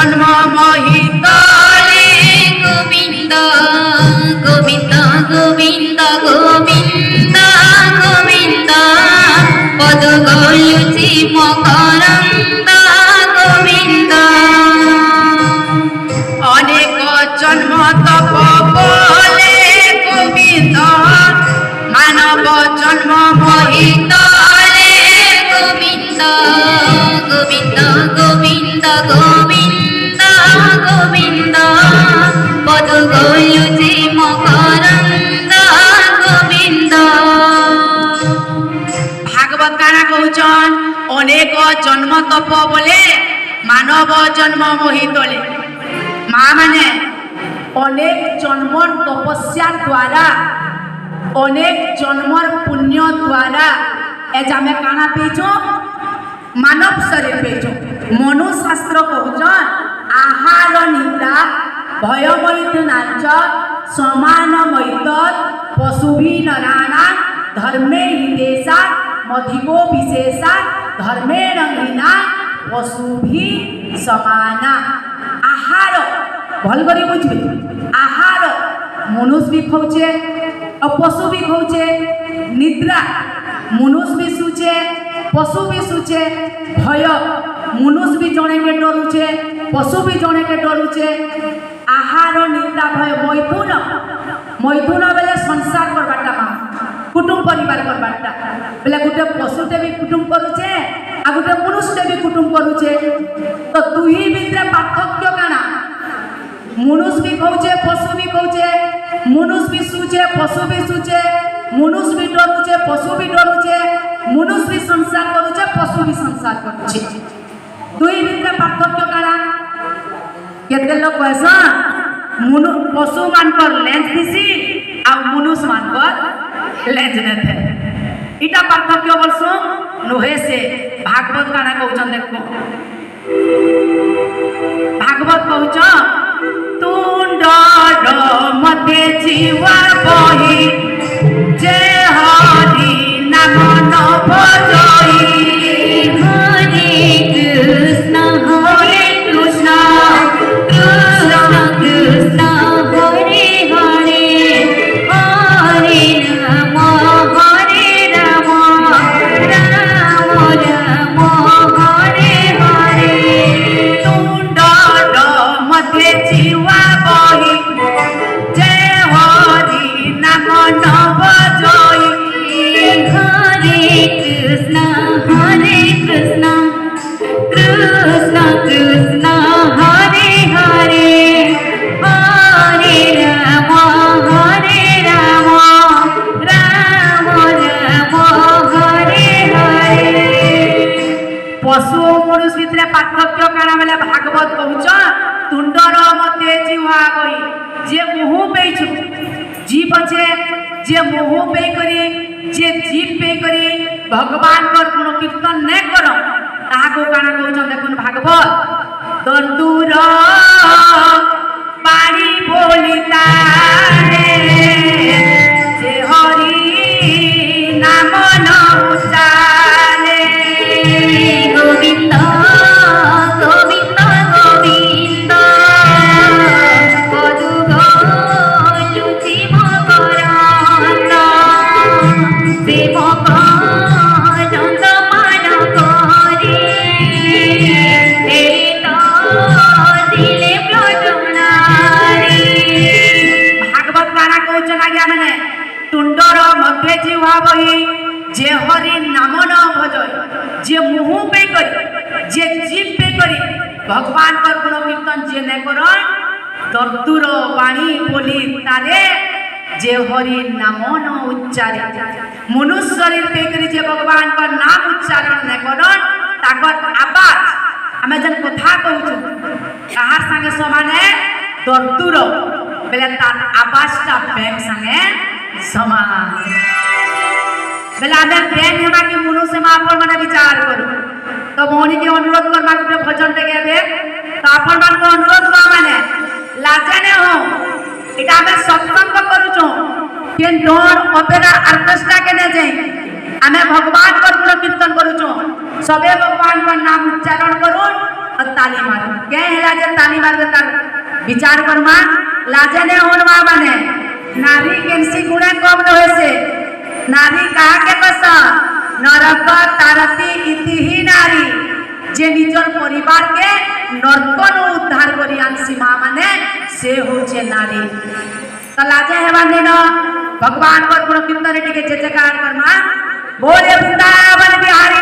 জন্ম মহিতলে গোবিন্দ গোবিন্দ গোবিন্দ গোবিন্দ গোবিন্দ পদ গলুচি মকরন্দ গোবিন্দ অনেক জন্ম তপ বলে গোবিন্দ মানব জন্ম মহিতলে গোবিন্দ গোবিন্দ গোবিন্দ গোবিন্দ গোবিন্দ পদ গলুচি মকরন্দ গোবিন্দ ভাগবত কানা কହୁছন অনেক জন্ম তপ বলে মানব জন্ম মহিতলে মা মানে অনেক জন্মর তপস্যা দ্বারা অনেক জন্মর পুণ্য দ্বারা এজ আমি কানা পেয়েছ মানব শরীর পেয়েছ মনুশাস্ত্র কହୁছন আহার নিদ্রা ভয়মৈথুনাঞ্চ সমানমৈত পশুভি নরাণা ধর্মে হিতেশা মধিগো বিশেষা ধর্মেণ হীনা পশুভি সমানা আহার ভাল করে বুঝবে আহার মনুষ্য বি খাউছে পশু বি খাউছে নিদ্রা মনুষ্য বি শুছে পশু বি শুছে ভয় মনুষ্য বি জনেকে ডরুছে পশু বি জনেকে ডরুছে আহার নিদ্রা ভয় মৈথুন মৈথুন বেলে সংসার করবারটা মা কুটুম পরিবার করবারটা বেলে গোটে পশুটে বি কুটুম করুছে আর গোটে মনুষ্যটে বি কুটুম করুছে তো দুই ভিতরে পার্থক্য কানা মনুষ্য বি খাউছে পশু বি খাউছে মনুষ্য বি শুছে পশু বি শুছে মনুষ্য বি ডরুছে পশু বি ডরুছে মনুষ্য বি সংসার করুছে পশু বি সংসার করুছে দুই ভিতরে পার্থক্য কানা কেতে লোক কইসন পশু মানকর লেন্স দিছি আর মনুষ্য মানকর লেন্স নেথে এটা পার্থক্য বলছো নহে সে ভাগবত কানা কହୁছন দেখো ভাগবত কହୁছ তুণ্ডর মধ্যে জীবা বহি যে হরি নাম নভজই হরে কৃষ্ণ হরে কৃষ্ণ কৃষ্ণ কৃষ্ণ হরে হরে হরে রাম রাম রাম হরে হরে তুণ্ডর মধ্যে জীবা বহি যে হরি নাম নভজই হরে কৃষ্ণ কৃষ্ণ কৃষ্ণ হরে হরে হরে রাম রাম রাম হরে হরে পশু ও মনুষ্য ভিতরে পার্থক্য কাଣା বেলে ভাগবত কହୁছ তুণ্ডর মধ্যে জিহ্বা বহি যে মুহু পেয়েছু জীব আছে যে মুহু পেই করি যে জীব পেই করি ভগবান গুণ কীর্তন নে কর তাহাকে কাଣା কହୁছন দেখুন ভাগবত দন্দুর পাড়ি বলি তারে যে হরি নাম ন উচ্চারে গোবিন্দ গোবিন্দ গোবিন্দ পদু গলুচি মকরন্দ সেবক জঙ্গ পান করে এই তো দিলে প্রজনারে ভাগবত কানা কହୁছন আজ্ঞা মানে তুণ্ডর মধ্যে জিহ্বা বহি যে হরি নাম ন ভজয় যে মুহু পে করি যে জীব পে করি ভগবান গুণ কীর্তন যে নে করন দর্দুর বাণী বলি তারে যে হরি নাম ন উচ্চারে মনুষ্য শরীর পে করি যে ভগবান নাম উচ্চারণ নে করন তাকর আবাজ আমি যেন কথা কହୁছু কাহার সাথে সমানে দর্দুর বেলে তার আবাসটা ব্যাগ সাথে সমান বেলে আমি ব্যাগ হেবা কি মনুষ্য মা আপন মানে বিচার করু তো মৌনিকে অনুরোধ করবা গোটে ভজনটে গাইবে তো আপন মানুষ অনুরোধ করা মানে লাজানে হো এটা আমি সৎসঙ্গ করুছু কেন ডর অপেরা অর্কেস্ট্রা কেনে যাই আমি ভগবান গুণ কীর্তন করুছু সবে ভগবান নাম উচ্চারণ করুন ताली मार क्या है लाजे ताली मार तार विचार करमा लाजे ने होन मा माने नारी केनसी गुणे कम न होइसे नारी कहा के कस नरक तारती इति ही नारी जे निजर परिवार के नर्कन उद्धार करी आनसी मा माने से होचे नारी त लाजे हेबाने न भगवान पर गुण कीर्तन टिके जयकार करमा बोले वृंदावन बिहारी